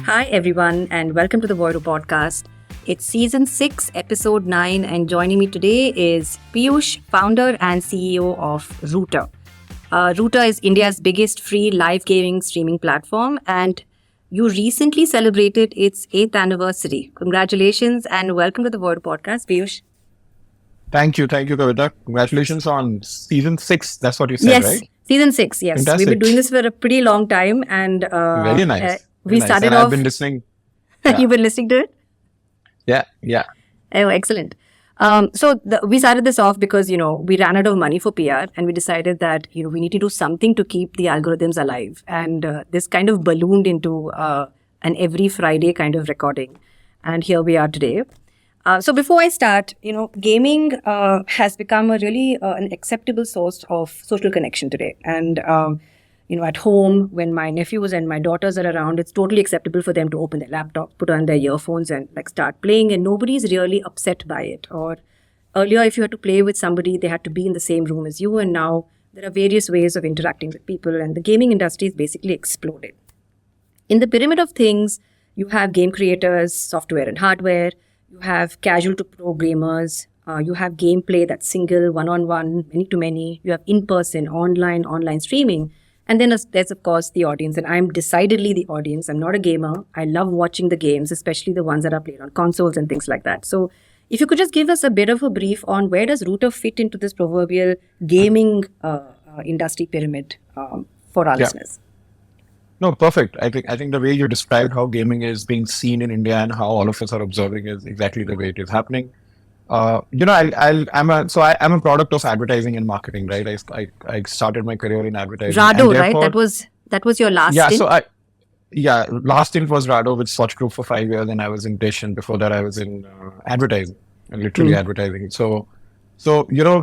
Hi, everyone, and welcome to the Voiro Podcast. It's season 6, episode 9, and joining me today is Piyush, founder and CEO of Rooter. Rooter is India's biggest free live gaming streaming platform, and you recently celebrated its 8th anniversary. Congratulations and welcome to the Voiro Podcast, Piyush. Thank you, Kavita. Congratulations on season 6. That's what you said, Yes, right? season 6, yes. We've been Fantastic. doing this for a pretty long time, and Very nice. we Very nice. started And off. I've been listening. Yeah, You've been listening to it? yeah. Oh, excellent. We started this off because, we ran out of money for PR and we decided that, we need to do something to keep the algorithms alive. And this kind of ballooned into an every Friday kind of recording. And here we are today. So before I start, gaming has become a really an acceptable source of social connection today. And, at home, when my nephews and my daughters are around, it's totally acceptable for them to open their laptop, put on their earphones and start playing. And nobody's really upset by it. Or earlier, if you had to play with somebody, they had to be in the same room as you. And now there are various ways of interacting with people. And the gaming industry has basically exploded. In the pyramid of things, you have game creators, software and hardware. You have casual to pro gamers. You have gameplay that's single, one-on-one, many-to-many. You have in-person, online streaming. And then there's, of course, the audience. And I'm decidedly the audience. I'm not a gamer. I love watching the games, especially the ones that are played on consoles and things like that. So if you could just give us a bit of a brief on where does Rooter fit into this proverbial gaming industry pyramid for our Yeah. listeners? No, perfect. I think the way you described how gaming is being seen in India and how all of us are observing is exactly the way it is happening. I'm a product of advertising and marketing, right? I started my career in advertising. Rado, and right? therefore, That was your last yeah, stint? last stint was Rado with Swatch Group for 5 years, and I was in Dish, and before that I was in advertising, and literally advertising.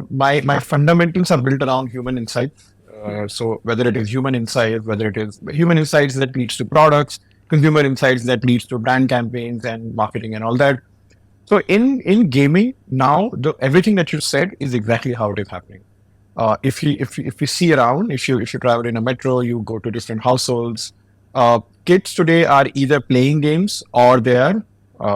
My fundamentals are built around human insights. So whether it is human insights, whether it is human insights that leads to products, consumer insights that leads to brand campaigns and marketing and all that. So in gaming now, everything that you said is exactly how it is happening. If you see around, if you travel in a metro, you go to different households. Kids today are either playing games or they are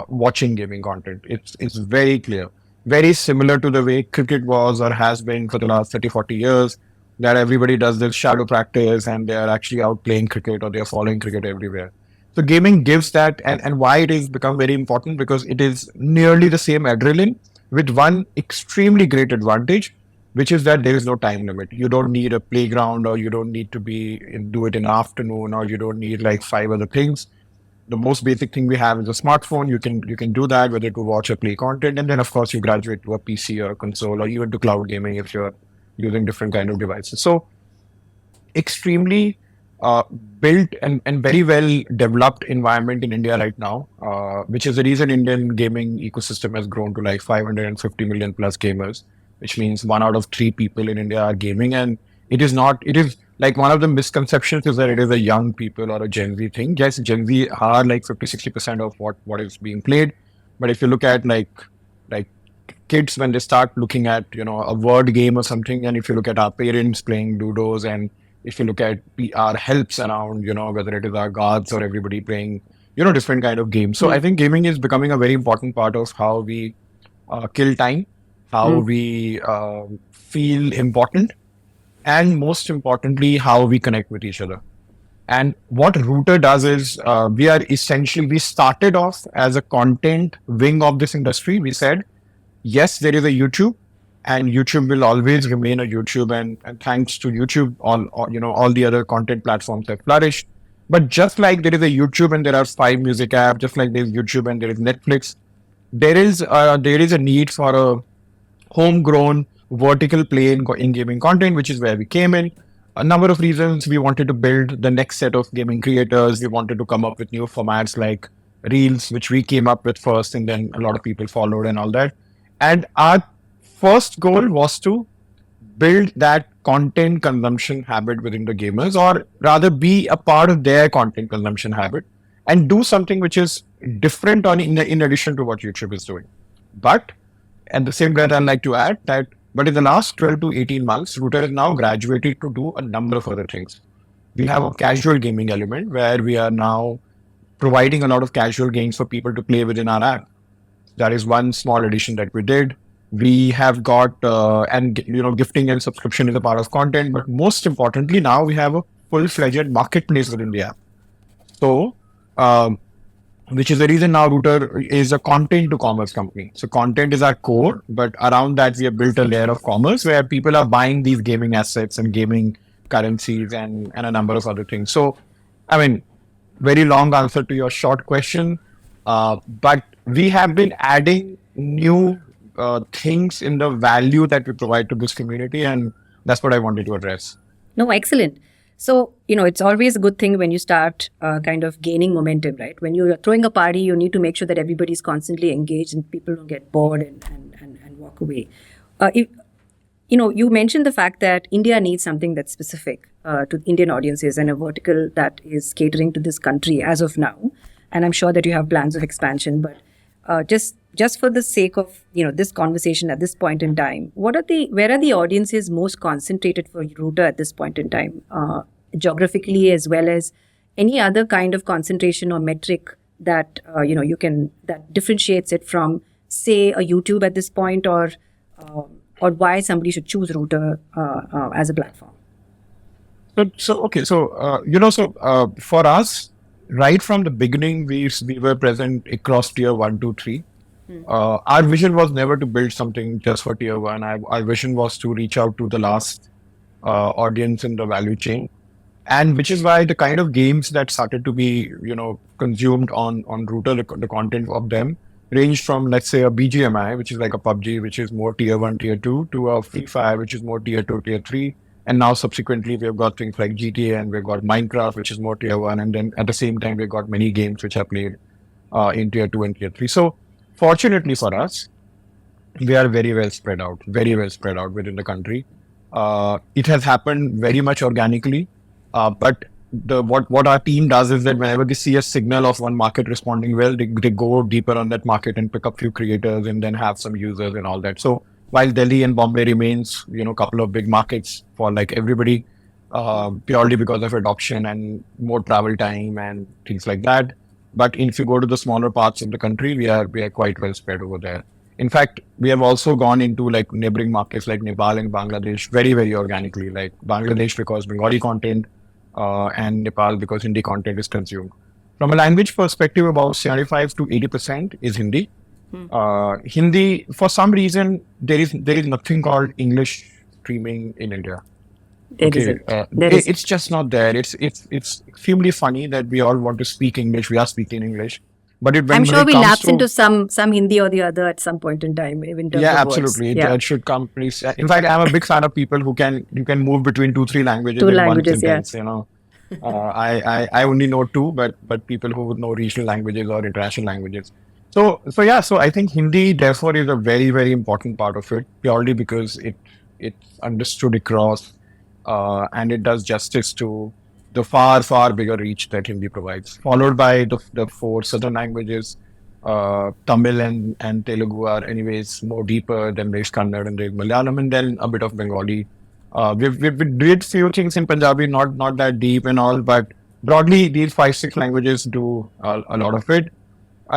watching gaming content. It's very clear, very similar to the way cricket was or has been for the last 30, 40 years, that everybody does this shadow practice and they are actually out playing cricket or they are following cricket everywhere. So gaming gives that, and why it is become very important, because it is nearly the same adrenaline with one extremely great advantage, which is that there is no time limit. You don't need a playground, or you don't need to do it in the afternoon, or you don't need like 5 other things. The most basic thing we have is a smartphone. You can do that, whether to watch or play content, and then of course you graduate to a PC or a console or even to cloud gaming if you're using different kind of devices. So extremely built and very well developed environment in India right now, which is the reason Indian gaming ecosystem has grown to like 550 million plus gamers, which means 1 out of 3 people in India are gaming. And it is like one of the misconceptions is that it is a young people or a Gen Z thing. Yes, Gen Z are like 50-60% of what is being played. But if you look at like kids, when they start looking at, a word game or something, and if you look at our parents playing Ludos, and if you look at our helps around, whether it is our guards or everybody playing, different kind of games. So I think gaming is becoming a very important part of how we kill time, how we feel important, and most importantly, how we connect with each other. And what Rooter does is we started off as a content wing of this industry. We said, yes, there is a YouTube, and YouTube will always remain a YouTube. And thanks to YouTube, all the other content platforms have flourished. But just like there is a YouTube and there are 5 music apps, just like there is YouTube and there is Netflix, there is a need for a homegrown vertical play in gaming content, which is where we came in. A number of reasons. We wanted to build the next set of gaming creators. We wanted to come up with new formats like Reels, which we came up with first, and then a lot of people followed and all that. And our first goal was to build that content consumption habit within the gamers, or rather be a part of their content consumption habit, and do something which is different in addition to what YouTube is doing. But at the same time, I'd like to add that, but in the last 12 to 18 months, Rooter has now graduated to do a number of other things. We have a casual gaming element where we are now providing a lot of casual games for people to play within our app. That is one small addition that we did. We have got, gifting and subscription is a part of content, but most importantly, now we have a full-fledged marketplace within the app. So, which is the reason now Router is a content to commerce company. So content is our core, but around that we have built a layer of commerce where people are buying these gaming assets and gaming currencies and a number of other things. So, I mean, very long answer to your short question, but we have been adding new things in the value that we provide to this community, and that's what I wanted to address. No, excellent. So, it's always a good thing when you start kind of gaining momentum, right? When you're throwing a party, you need to make sure that everybody's constantly engaged and people don't get bored and walk away. You mentioned the fact that India needs something that's specific to Indian audiences and a vertical that is catering to this country as of now. And I'm sure that you have plans of expansion, but just for the sake of this conversation at this point in time, where are the audiences most concentrated for Router at this point in time, geographically, as well as any other kind of concentration or metric that that differentiates it from, say, a YouTube at this point, or why somebody should choose Router as a platform? For us, right from the beginning, we were present across tier 1, 2, 3. Our vision was never to build something just for tier 1. Our vision was to reach out to the last audience in the value chain, and which is why the kind of games that started to be consumed on Router, the content of them ranged from, let's say, a BGMI, which is like a PUBG, which is more tier 1, tier 2, to a Free Fire, which is more tier 2, tier 3. And now subsequently, we've got things like GTA, and we've got Minecraft, which is more tier 1. And then at the same time, we've got many games which are played in tier 2 and tier 3. So fortunately for us, we are very well spread out within the country. It has happened very much organically. But what our team does is that whenever they see a signal of one market responding well, they go deeper on that market and pick up few creators and then have some users and all that. So while Delhi and Bombay remains, a couple of big markets for like everybody, purely because of adoption and more travel time and things like that. But if you go to the smaller parts of the country, we are quite well spread over there. In fact, we have also gone into like neighboring markets like Nepal and Bangladesh very, very organically. Like Bangladesh because Bengali content, and Nepal because Hindi content is consumed. From a language perspective, about 75 to 80% is Hindi. Hindi, for some reason, there is nothing called English streaming in India. It's just not there. It's extremely funny that we all want to speak English. We are speaking English, but I'm sure we lapse into some Hindi or the other at some point in time. In terms of absolutely. Words. That should come. In fact, I'm a big fan of people who can move between 2-3 languages in one sentence. I only know 2, but people who would know regional languages or international languages. So I think Hindi therefore is a very, very important part of it, purely because it's understood across, and it does justice to the far, far bigger reach that Hindi provides. Followed by the 4 southern languages, Tamil and Telugu are anyways more deeper. Then there's Kannada and there's Malayalam, and then a bit of Bengali. We did few things in Punjabi, not that deep and all, but broadly these 5-6 languages do a lot of it.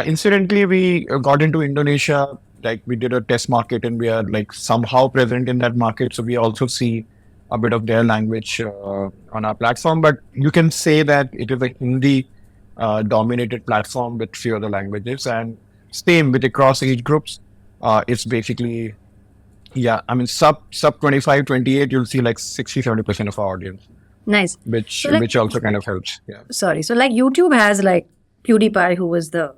Incidentally, we got into Indonesia, like we did a test market and we are like somehow present in that market. So we also see a bit of their language on our platform, but you can say that it is a Hindi dominated platform with few other languages, and same with across age groups. It's basically, sub 25, 28, you'll see like 60-70% of our audience. Nice. Which also kind of helps. Yeah. Sorry. So like YouTube has like PewDiePie, who was the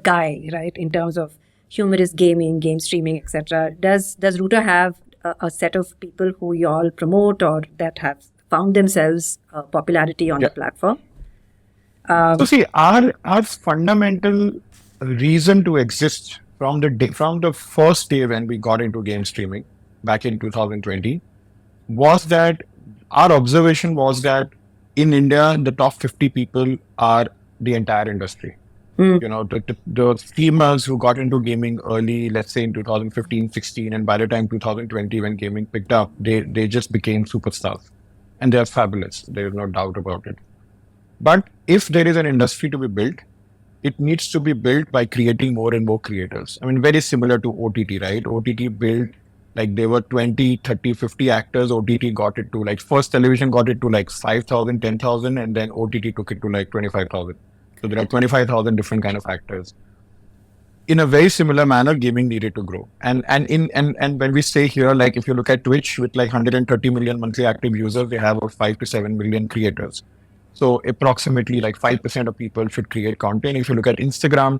guy, right, in terms of humorous gaming, game streaming, etc. Does Router have a set of people who you all promote or that have found themselves popularity on the platform? So see, our fundamental reason to exist from the first day when we got into game streaming back in 2020 was that our observation was that in India, the top 50 people are the entire industry. The streamers who got into gaming early, let's say in 2015, 16, and by the time 2020 when gaming picked up, they just became superstars. And they're fabulous. There's no doubt about it. But if there is an industry to be built, it needs to be built by creating more and more creators. I mean, very similar to OTT, right? OTT built, like there were 20, 30, 50 actors. OTT got it to like, first television got it to like 5,000, 10,000, and then OTT took it to like 25,000. So there are 25,000 different kind of actors. In a very similar manner, gaming needed to grow. And when we say here, like if you look at Twitch with like 130 million monthly active users, they have about 5 to 7 million creators. So approximately like 5% of people should create content. If you look at Instagram,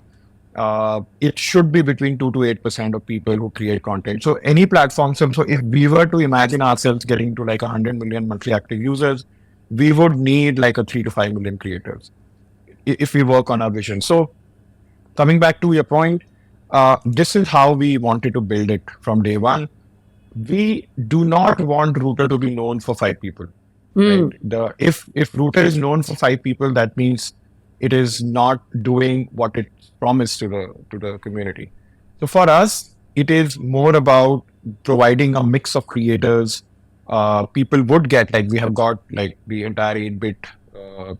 it should be between 2 to 8% of people who create content. So any platform, so if we were to imagine ourselves getting to like 100 million monthly active users, we would need like a 3 to 5 million creators if we work on our vision. So coming back to your point, this is how we wanted to build it from day one. We do not want Router to be known for 5 people. Right? If Router is known for 5 people, that means it is not doing what it promised to the community. So for us, it is more about providing a mix of creators. People would get, like we have got like the entire 8-bit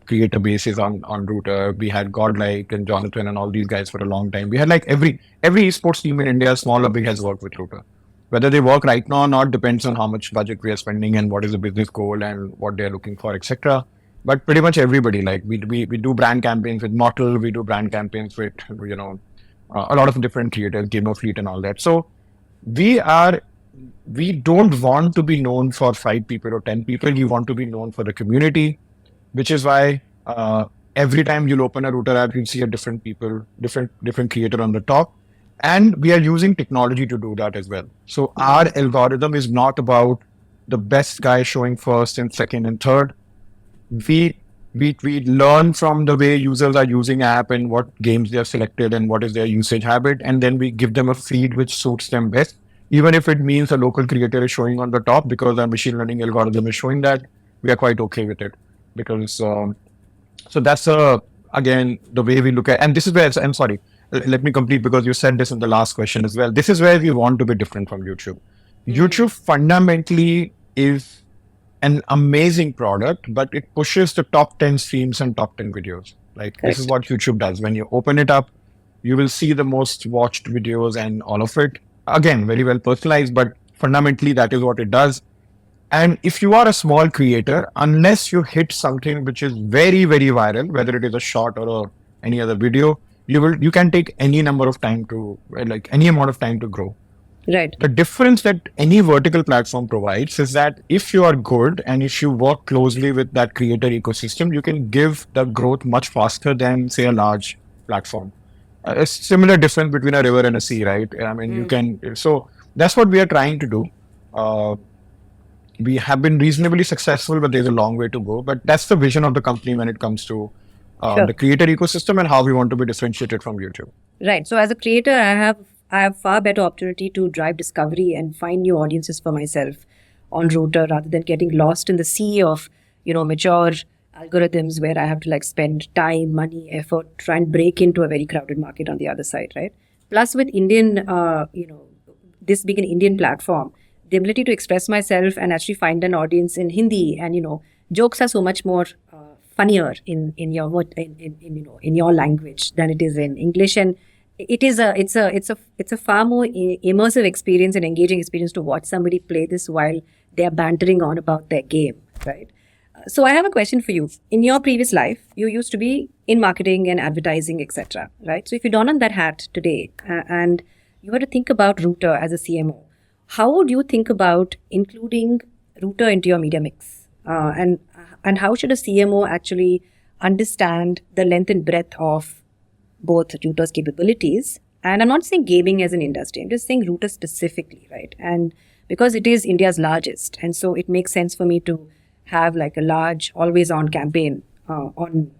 creator bases on Router. We had Godlike and Jonathan and all these guys for a long time. We had like every esports team in India, small or big, has worked with Router. Whether they work right now or not depends on how much budget we are spending and what is the business goal and what they are looking for, etc. But pretty much everybody, like we do brand campaigns with Mortal, we do brand campaigns with a lot of different creators, Gamer Fleet and all that. So we don't want to be known for 5 people or 10 people. We want to be known for the community, which is why every time you'll open a Router app, you'll see a different creator on the top. And we are using technology to do that as well. So our algorithm is not about the best guy showing first and second and third. We learn from the way users are using app and what games they have selected and what is their usage habit. And then we give them a feed which suits them best. Even if it means a local creator is showing on the top because our machine learning algorithm is showing that, we are quite okay with it. Because, so that's again, the way we look at, and this is where, I'm sorry, let me complete because you said this in the last question as well. This is where we want to be different from YouTube. YouTube fundamentally is an amazing product, but it pushes the top 10 streams and top 10 videos. Like this is what YouTube does. When you open it up, you will see the most watched videos and all of it. Again, very well personalized, but fundamentally that is what it does. And if you are a small creator, unless you hit something which is very, very viral, whether it is a short or any other video, you can take any amount of time to grow. Right. The difference that any vertical platform provides is that if you are good and if you work closely with that creator ecosystem, you can give the growth much faster than, say, a large platform. A similar difference between a river and a sea, right? I mean, you can. So that's what we are trying to do. We have been reasonably successful, but there's a long way to go. But that's the vision of the company when it comes to the creator ecosystem and how we want to be differentiated from YouTube. Right. So as a creator, I have far better opportunity to drive discovery and find new audiences for myself on Router rather than getting lost in the sea of, mature algorithms where I have to like spend time, money, effort, try and break into a very crowded market on the other side, right? Plus with Indian, this being an Indian platform, the ability to express myself and actually find an audience in Hindi and, jokes are so much more funnier in your language than it is in English, and it's a far more immersive experience and engaging experience to watch somebody play this while they are bantering on about their game, right? So I have a question for you. In your previous life, you used to be in marketing and advertising, etc., right? So if you don on that hat today and you were to think about Router as a CMO, how would you think about including Router into your media mix? And how should a CMO actually understand the length and breadth of both Router's capabilities? And I'm not saying gaming as an industry, I'm just saying Router specifically, right? And because it is India's largest, and so it makes sense for me to have like a large always-on campaign on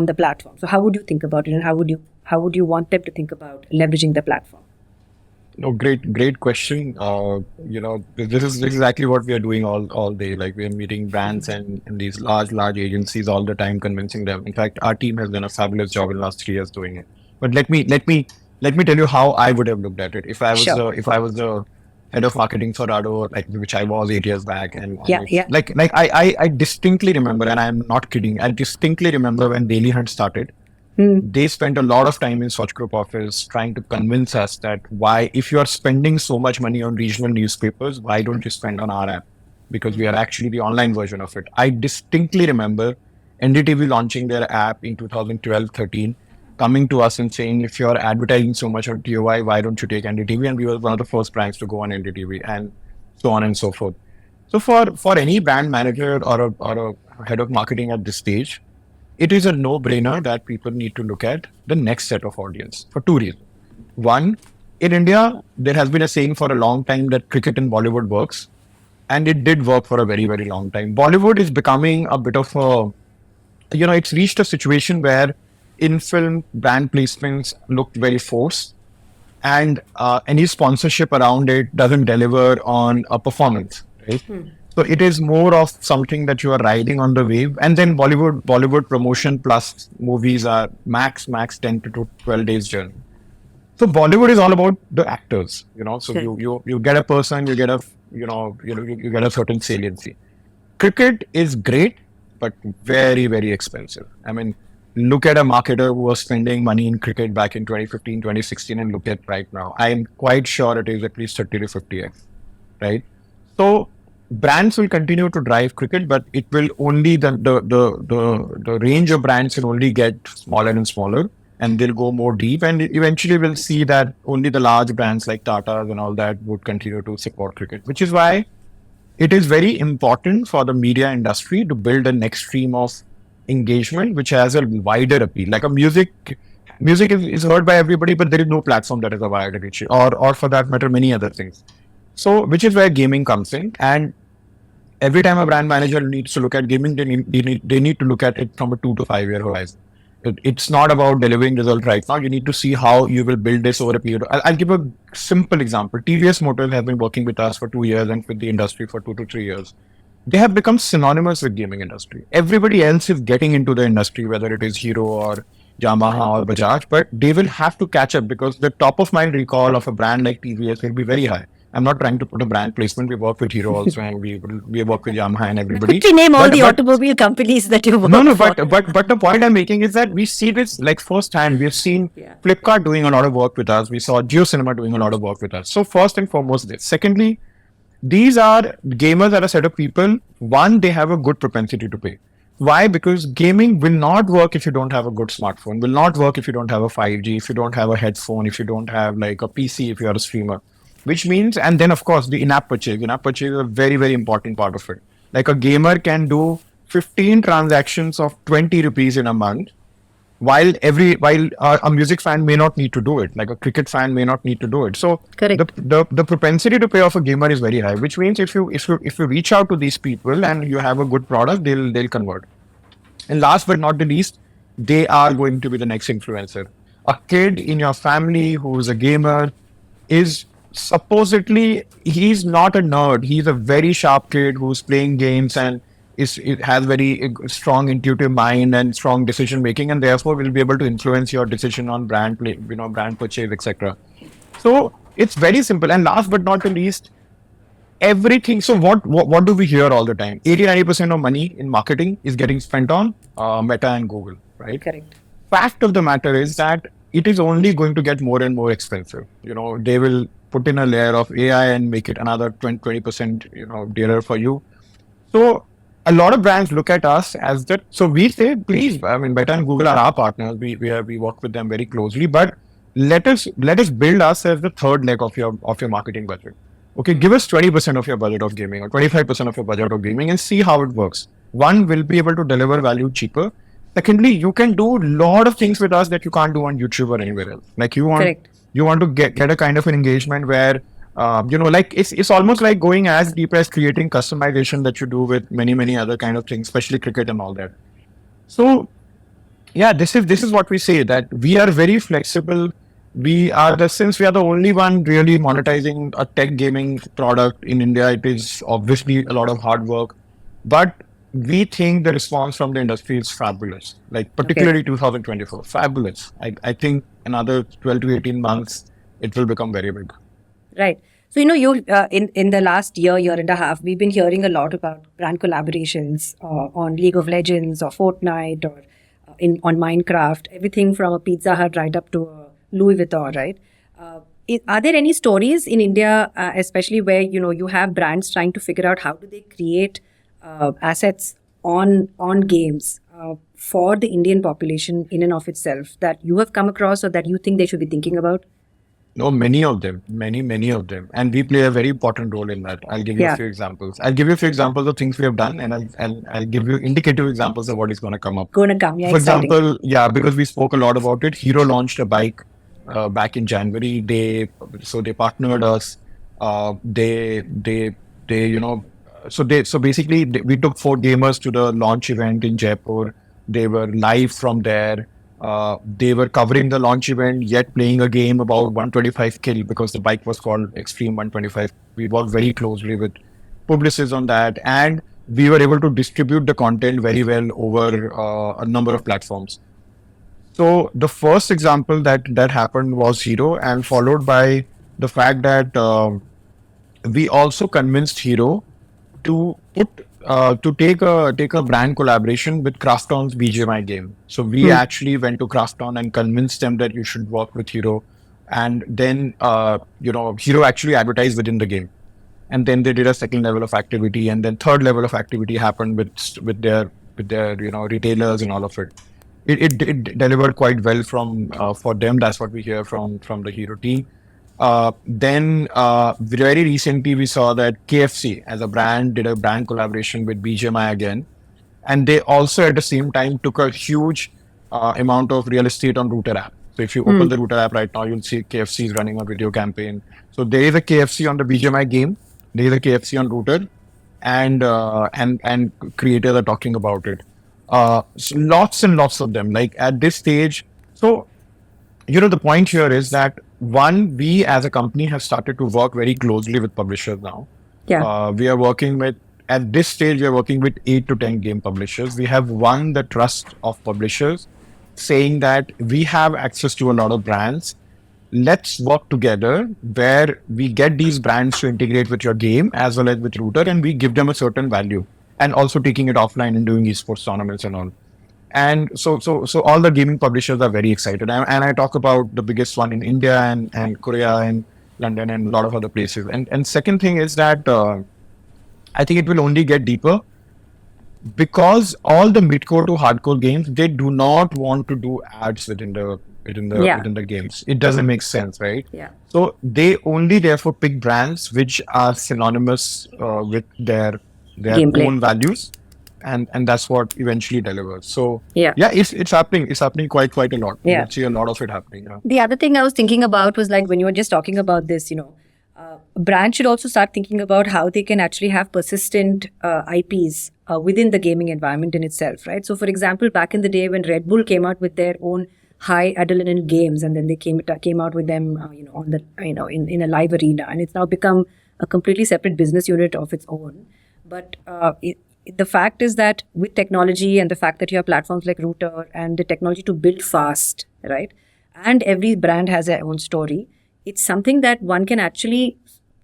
the platform. So how would you think about it, and how would you want them to think about leveraging the platform? No, great question. This is exactly what we are doing all day. Like we are meeting brands and these large agencies all the time, convincing them. In fact, our team has done a fabulous job in the last 3 years doing it. But let me tell you how I would have looked at it if I was head of marketing for Rado, like which I was 8 years back, and Yeah, yeah. I distinctly remember, and I'm not kidding. I distinctly remember when Daily Hunt started. They spent a lot of time in Swatch Group office trying to convince us that why, if you are spending so much money on regional newspapers, why don't you spend on our app? Because we are actually the online version of it. I distinctly remember NDTV launching their app in 2012-13, coming to us and saying, if you're advertising so much on TOI, why don't you take NDTV? And we were one of the first brands to go on NDTV, and so on and so forth. So for any brand manager or a head of marketing at this stage, it is a no-brainer that people need to look at the next set of audience for two reasons. One, in India, there has been a saying for a long time that cricket in Bollywood works, and it did work for a very, very long time. Bollywood is becoming a bit of a, it's reached a situation where in-film brand placements look very forced, and any sponsorship around it doesn't deliver on a performance, right? So it is more of something that you are riding on the wave, and then Bollywood promotion plus movies are max 10 to 12 days journey. So Bollywood is all about the actors, So you get a person, you get a you get a certain saliency. Cricket is great, but very, very expensive. I mean, look at a marketer who was spending money in cricket back in 2015, 2016, and look at right now. I'm quite sure it is at least 30 to 50x, right? So brands will continue to drive cricket, but it will only the range of brands will only get smaller and smaller, and they'll go more deep. And eventually we'll see that only the large brands like Tata's and all that would continue to support cricket, which is why it is very important for the media industry to build a next stream of engagement, which has a wider appeal. Like music is heard by everybody, but there is no platform that is a wider reach, or for that matter, many other things. So, which is where gaming comes in. And every time a brand manager needs to look at gaming, they need to look at it from a 2 to 5 year horizon. It's not about delivering results right now. You need to see how you will build this over a period. I'll give a simple example. TVS Motors have been working with us for 2 years and with the industry for 2 to 3 years. They have become synonymous with gaming industry. Everybody else is getting into the industry, whether it is Hero or Yamaha or Bajaj, but they will have to catch up because the top of mind recall of a brand like TVS will be very high. I'm not trying to put a brand placement. We work with Hero also, and we work with Yamaha and everybody. Quickly name all the automobile companies that you work for. But the point I'm making is that we see this like firsthand. We've seen Flipkart doing a lot of work with us. We saw Jio Cinema doing a lot of work with us. So first and foremost, this. Secondly, these are gamers are a set of people. One, they have a good propensity to pay. Why? Because gaming will not work if you don't have a good smartphone. Will not work if you don't have a 5G. If you don't have a headphone. If you don't have like a PC. If you are a streamer. Which means, and then of course the in-app purchase. In-app purchase is a very, very important part of it. Like a gamer can do 15 transactions of 20 rupees in a month, while a music fan may not need to do it. Like a cricket fan may not need to do it. So correct. The propensity to pay of a gamer is very high. Which means if you reach out to these people and you have a good product, they'll convert. And last but not the least, they are going to be the next influencer. A kid in your family who's a gamer is supposedly, he's not a nerd. He's a very sharp kid who's playing games and has very strong intuitive mind and strong decision making, and therefore will be able to influence your decision on brand purchase, etc. So it's very simple. And last but not the least, everything. So what do we hear all the time? 80-90% of money in marketing is getting spent on Meta and Google, right? Correct. Fact of the matter is that it is only going to get more and more expensive. They will put in a layer of AI and make it another 20%, dearer for you. So a lot of brands look at us as that. So we say, please, I mean, Meta and Google are our partners. We work with them very closely, but let us build us as the third leg of your marketing budget. Okay, give us 20% of your budget of gaming or 25% of your budget of gaming and see how it works. One, will be able to deliver value cheaper. Secondly, you can do a lot of things with us that you can't do on YouTube or anywhere else. Like you want to get a kind of an engagement where, like it's almost like going as deep as creating customization that you do with many other kind of things, especially cricket and all that. So, yeah, this is what we say, that we are very flexible. Since we are the only one really monetizing a tech gaming product in India, it is obviously a lot of hard work, but we think the response from the industry is fabulous, like particularly 2024, fabulous. I think another 12 to 18 months, it will become very big. Right. So, you in the last year and a half, we've been hearing a lot about brand collaborations on League of Legends or Fortnite or on Minecraft, everything from a Pizza Hut right up to a Louis Vuitton, right? Are there any stories in India, especially where you have brands trying to figure out how do they create assets on games for the Indian population in and of itself that you have come across or that you think they should be thinking about? No, many of them, many of them. And we play a very important role in that. I'll give you a Yeah, few examples. I'll give you a few examples of things we have done, and I'll give you indicative examples of what is going to come up. gonna come. Yeah, For exciting. example, yeah, because we spoke a lot about it, Hero launched a bike back in January. They partnered us. They so basically we took 4 gamers to the launch event in Jaipur. They were live from there. They were covering the launch event, yet playing a game about 125 kill because the bike was called Extreme 125. We worked very closely with Publicis on that, and we were able to distribute the content very well over a number of platforms. So the first example that happened was Hero, and followed by the fact that we also convinced Hero to take a brand collaboration with Krafton's BGMI game. So we Hmm. actually went to Krafton and convinced them that you should work with Hero, and then Hero actually advertised within the game, and then they did a second level of activity, and then third level of activity happened with their retailers and all of it. It delivered quite well from for them. That's what we hear from the Hero team. Then very recently we saw that KFC as a brand did a brand collaboration with BGMI again, and they also at the same time took a huge amount of real estate on Router app. So if you open the Router app right now, you'll see KFC is running a video campaign. So there is a KFC on the BGMI game, there is a KFC on Router, and creators are talking about it. So lots and lots of them. Like at this stage, so the point here is that one, we as a company have started to work very closely with publishers now. Yeah. We are working with, at this stage, we are working with 8 to 10 game publishers. We have won the trust of publishers, saying that we have access to a lot of brands. Let's work together where we get these brands to integrate with your game as well as with Router, and we give them a certain value, and also taking it offline and doing esports tournaments and all. And so all the gaming publishers are very excited, and I talk about the biggest one in India and Korea and London and a lot of other places. And second thing is that I think it will only get deeper, because all the mid-core to hardcore games, they do not want to do ads Yeah. within the games. It doesn't make sense, right? Yeah. So they only therefore pick brands which are synonymous with their Gameplay. own values, and that's what eventually delivers. So Yeah. it's happening. It's happening quite a lot. Yeah. You see a lot of it happening. Yeah. The other thing I was thinking about was like when you were just talking about this, brands should also start thinking about how they can actually have persistent IPs within the gaming environment in itself, right? So, for example, back in the day when Red Bull came out with their own high adrenaline games, and then they came out with them, on the in a live arena, and it's now become a completely separate business unit of its own. But the fact is that with technology and the fact that you have platforms like Router and the technology to build fast, right? And every brand has their own story. It's something that one can actually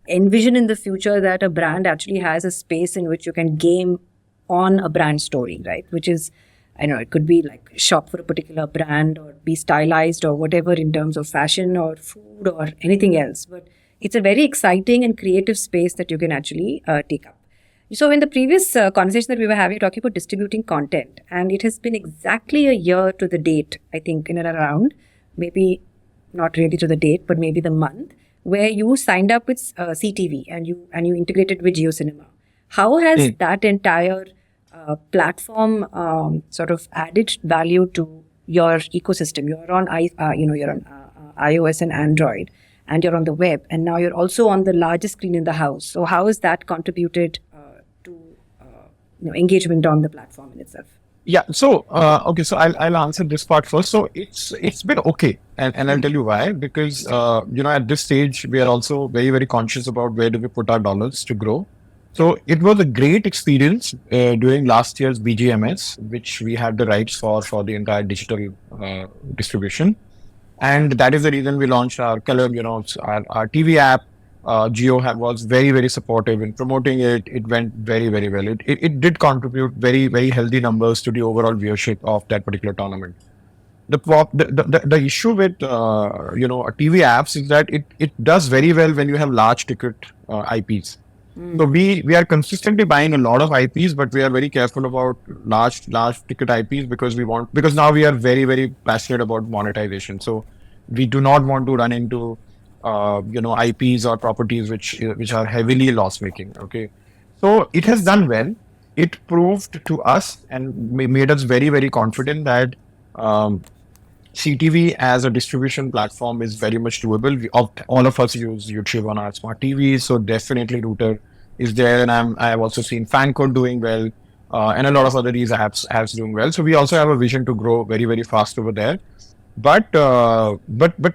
envision in the future, that a brand actually has a space in which you can game on a brand story, right? Which is, I know it could be like shop for a particular brand or be stylized or whatever in terms of fashion or food or anything else. But it's a very exciting and creative space that you can actually take up. So in the previous conversation that we were having, talking about distributing content, and it has been exactly a year to the date, I think, in and around, maybe not really to the date, but maybe the month, where you signed up with CTV and you integrated with JioCinema. How has that entire platform sort of added value to your ecosystem? You're on iOS and Android, and you're on the web, and now you're also on the largest screen in the house. So how has that contributed to engagement on the platform in itself? Yeah. So okay. So I'll answer this part first. So it's been okay, and I'll tell you why. Because at this stage we are also very conscious about where do we put our dollars to grow. So it was a great experience during last year's BGMS, which we had the rights for the entire digital distribution, and that is the reason we launched our color, our TV app. was very, very supportive in promoting it. It went very, very well. It did contribute very, very healthy numbers to the overall viewership of that particular tournament. The issue with TV apps is that it does very well when you have large ticket IPs. So we are consistently buying a lot of IPs, but we are very careful about large ticket IPs because now we are very, very passionate about monetization. So we do not want to run into IPs or properties which are heavily loss making. Okay, so it has done well. It proved to us and made us very, very confident that CTV as a distribution platform is very much doable. All of us use YouTube on our smart TVs, so definitely Router is there. And I've also seen Fancode doing well, and a lot of other these apps doing well. So we also have a vision to grow very, very fast over there. But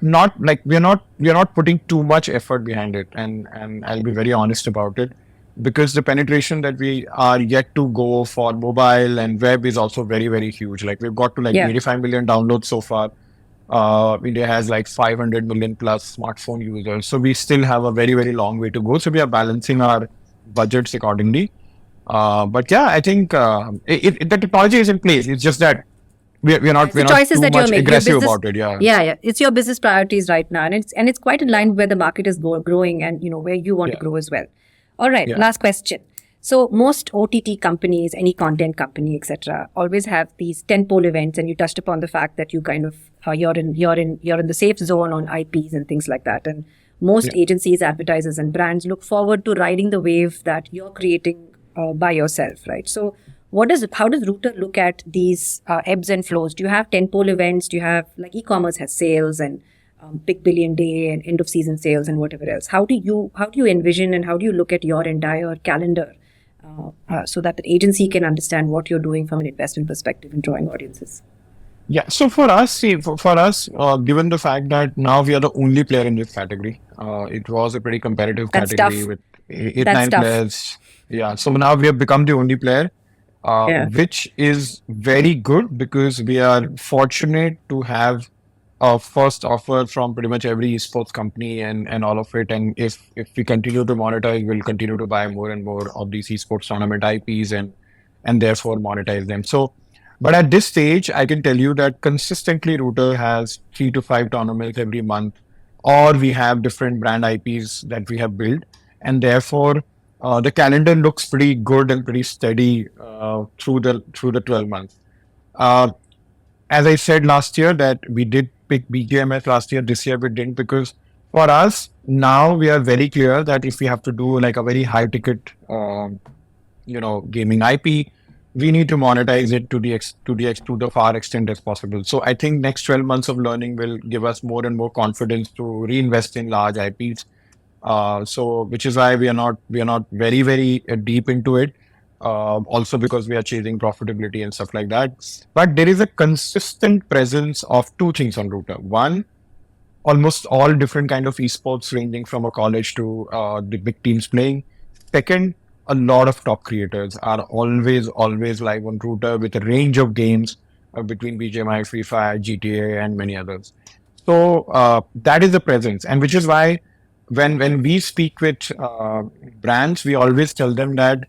not like we are not putting too much effort behind it, and I'll be very honest about it, because the penetration that we are yet to go for mobile and web is also very, very huge. Like we've got to 85 million downloads so far. India has like 500 million plus smartphone users, so we still have a very, very long way to go. So we are balancing our budgets accordingly. But yeah, I think the technology is in place. It's just that we're not choices too that you're much making. aggressive Business, about it. Yeah. It's your business priorities right now, and it's quite in line where the market is growing, and where you want to grow as well. All right, last question. So most OTT companies, any content company, etc., always have these tentpole events, and you touched upon the fact that you kind of you're in the safe zone on IPs and things like that. And most agencies, advertisers, and brands look forward to riding the wave that you're creating by yourself, right? So how does Router look at these ebbs and flows? Do you have tentpole events? Do you have, like, e-commerce has sales and big billion day and end of season sales and whatever else? How do you envision and how do you look at your entire calendar so that the agency can understand what you're doing from an investment perspective in drawing audiences? Yeah. So for us, given the fact that now we are the only player in this category, it was a pretty competitive That's category tough. with eight, That's nine tough. players. Yeah. So now we have become the only player, which is very good because we are fortunate to have a first offer from pretty much every esports company and all of it. And if we continue to monetize, we'll continue to buy more and more of these esports tournament IPs and therefore monetize them. So, but at this stage, I can tell you that consistently Router has 3 to 5 tournaments every month, or we have different brand IPs that we have built, and therefore the calendar looks pretty good and pretty steady through the 12 months. As I said last year that we did pick BGMS last year. This year we didn't, because for us now we are very clear that if we have to do like a very high ticket, gaming IP, we need to monetize it to the far extent as possible. So I think next 12 months of learning will give us more and more confidence to reinvest in large IPs. So which is why we are not very, very deep into it. Also because we are chasing profitability and stuff like that. But there is a consistent presence of two things on Router. One, almost all different kind of esports, ranging from a college to the big teams playing. Second, a lot of top creators are always live on Router with a range of games between BGMI, Free Fire, GTA, and many others. So that is the presence, and which is why when we speak with brands, we always tell them that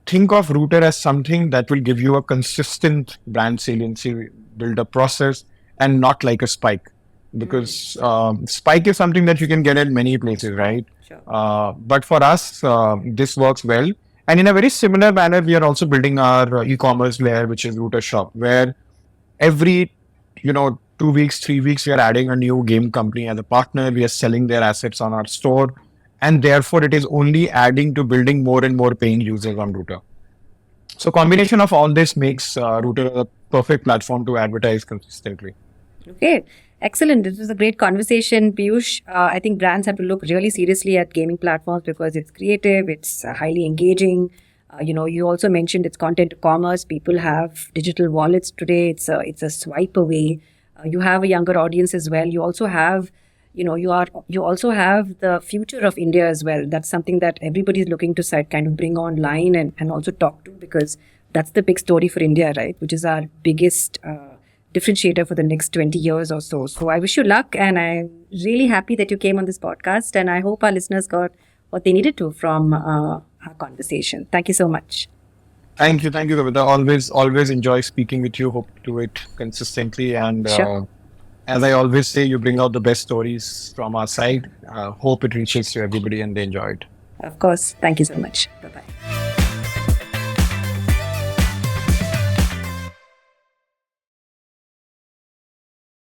think of Router as something that will give you a consistent brand saliency build-up process, and not like a spike. Because spike is something that you can get at many places, right? Sure. But for us, this works well. And in a very similar manner, we are also building our e-commerce layer, which is Router Shop, where every 2 weeks, 3 weeks, we are adding a new game company as a partner. We are selling their assets on our store, and therefore it is only adding to building more and more paying users on Router. So combination of all this makes Router a perfect platform to advertise consistently. Okay. Excellent. This was a great conversation, Piyush. I think brands have to look really seriously at gaming platforms because it's creative, it's highly engaging. You also mentioned it's content commerce. People have digital wallets today. It's a swipe away. You have a younger audience as well. You also have, you also have the future of India as well. That's something that everybody's looking to kind of bring online and also talk to, because that's the big story for India, right? Which is our biggest differentiator for the next 20 years or so. So I wish you luck, and I'm really happy that you came on this podcast, and I hope our listeners got what they needed to from our conversation. Thank you so much. Thank you, Kavita. Always enjoy speaking with you. Hope to do it consistently. And Sure. as I always say, you bring out the best stories from our side. Hope it reaches to everybody and they enjoy it. Of course. Thank you so much. Bye-bye.